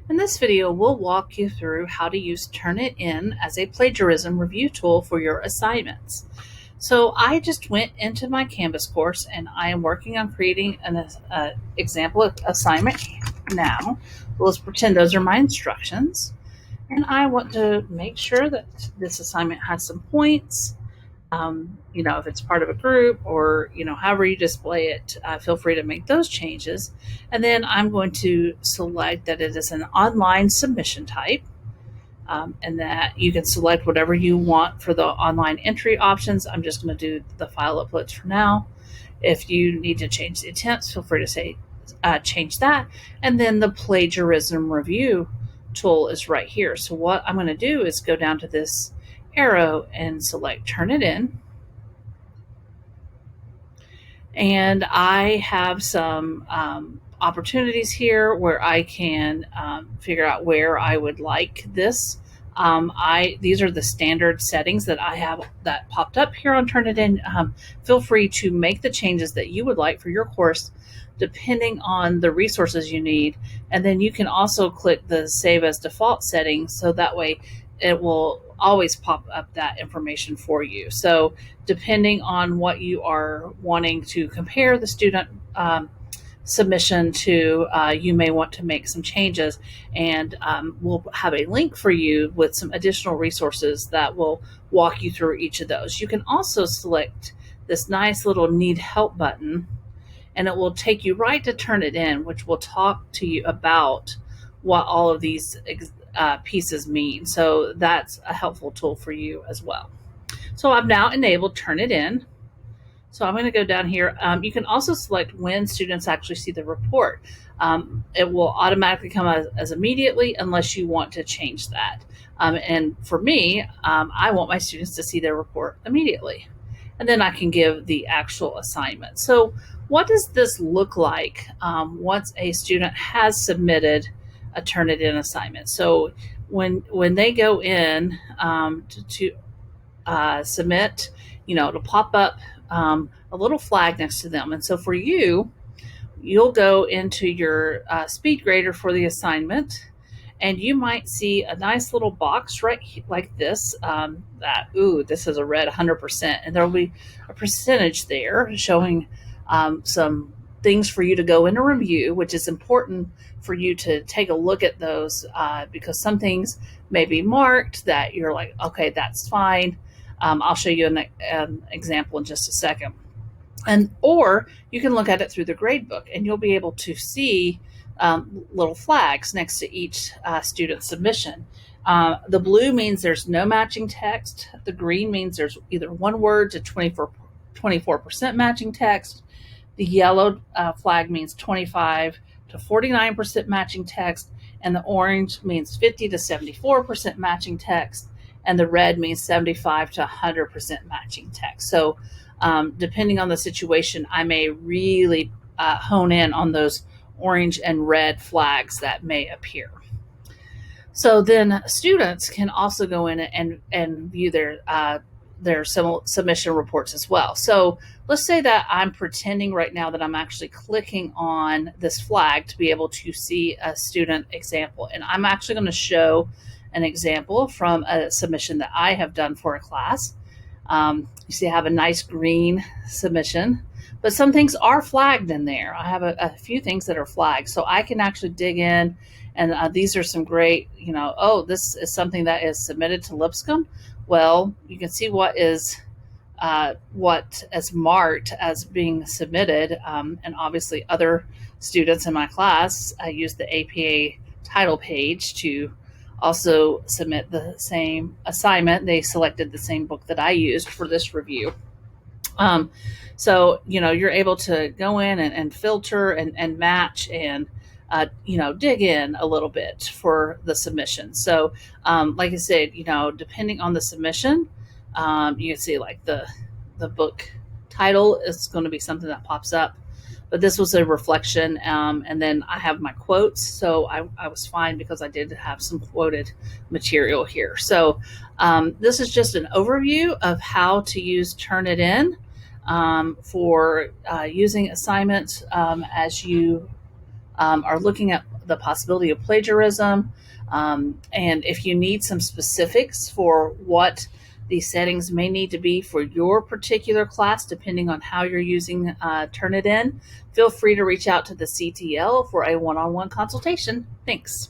In this video, we'll walk you through how to use Turnitin as a plagiarism review tool for your assignments. So I just went into my Canvas course and I am working on creating an example assignment now. Let's pretend those are my instructions. And I want to make sure that this assignment has some points. If it's part of a group or, however you display it, feel free to make those changes. And then I'm going to select that it is an online submission type, and that you can select whatever you want for the online entry options. I'm just going to do the file uploads for now. If you need to change the intents, feel free to say change that. And then the plagiarism review tool is right here. So what I'm going to do is go down to this arrow and select Turnitin. And I have some opportunities here where I can figure out where I would like this. These are the standard settings that I have that popped up here on Turnitin. Feel free to make the changes that you would like for your course depending on the resources you need. And then you can also click the Save as Default setting, so that way it will always pop up that information for you. So depending on what you are wanting to compare the student submission to, you may want to make some changes, and we'll have a link for you with some additional resources that will walk you through each of those. You can also select this nice little Need Help button, and it will take you right to Turnitin, which will talk to you about what all of these pieces mean. So that's a helpful tool for you as well. So I've now enabled Turnitin. So I'm going to go down here. You can also select when students actually see the report. It will automatically come as immediately unless you want to change that. And for me, I want my students to see their report immediately. And then I can give the actual assignment. So what does this look like once a student has submitted a Turnitin assignment? So when they go in to submit, it'll pop up a little flag next to them. And so for you'll go into your speed grader for the assignment, and you might see a nice little box right like this, this is a red 100%, and there will be a percentage there showing some things for you to go in a review, which is important for you to take a look at those, because some things may be marked that you're like, okay, that's fine. I'll show you an example in just a second. Or you can look at it through the gradebook, and you'll be able to see little flags next to each student submission. The blue means there's no matching text. The green means there's either one word to 24% matching text. The yellow flag means 25 to 49% matching text, and the orange means 50 to 74% matching text, and the red means 75 to 100% matching text. So depending on the situation, I may really hone in on those orange and red flags that may appear. So then students can also go in and view their submission reports as well. So let's say that I'm pretending right now that I'm actually clicking on this flag to be able to see a student example. And I'm actually going to show an example from a submission that I have done for a class. You see I have a nice green submission, but some things are flagged in there. I have a few things that are flagged, so I can actually dig in, and these are some great, this is something that is submitted to Lipscomb. Well, you can see what is marked as being submitted, and obviously other students in my class use the APA title page to also submit the same assignment. They selected the same book that I used for this review. So you're able to go in and filter and match and dig in a little bit for the submission. So like I said, depending on the submission, you can see like the book title is going to be something that pops up, but this was a reflection, and then I have my quotes, so I was fine because I did have some quoted material here. So this is just an overview of how to use Turnitin for using assignments as you are looking at the possibility of plagiarism. And if you need some specifics for what these settings may need to be for your particular class, depending on how you're using Turnitin, feel free to reach out to the CTL for a one-on-one consultation. Thanks.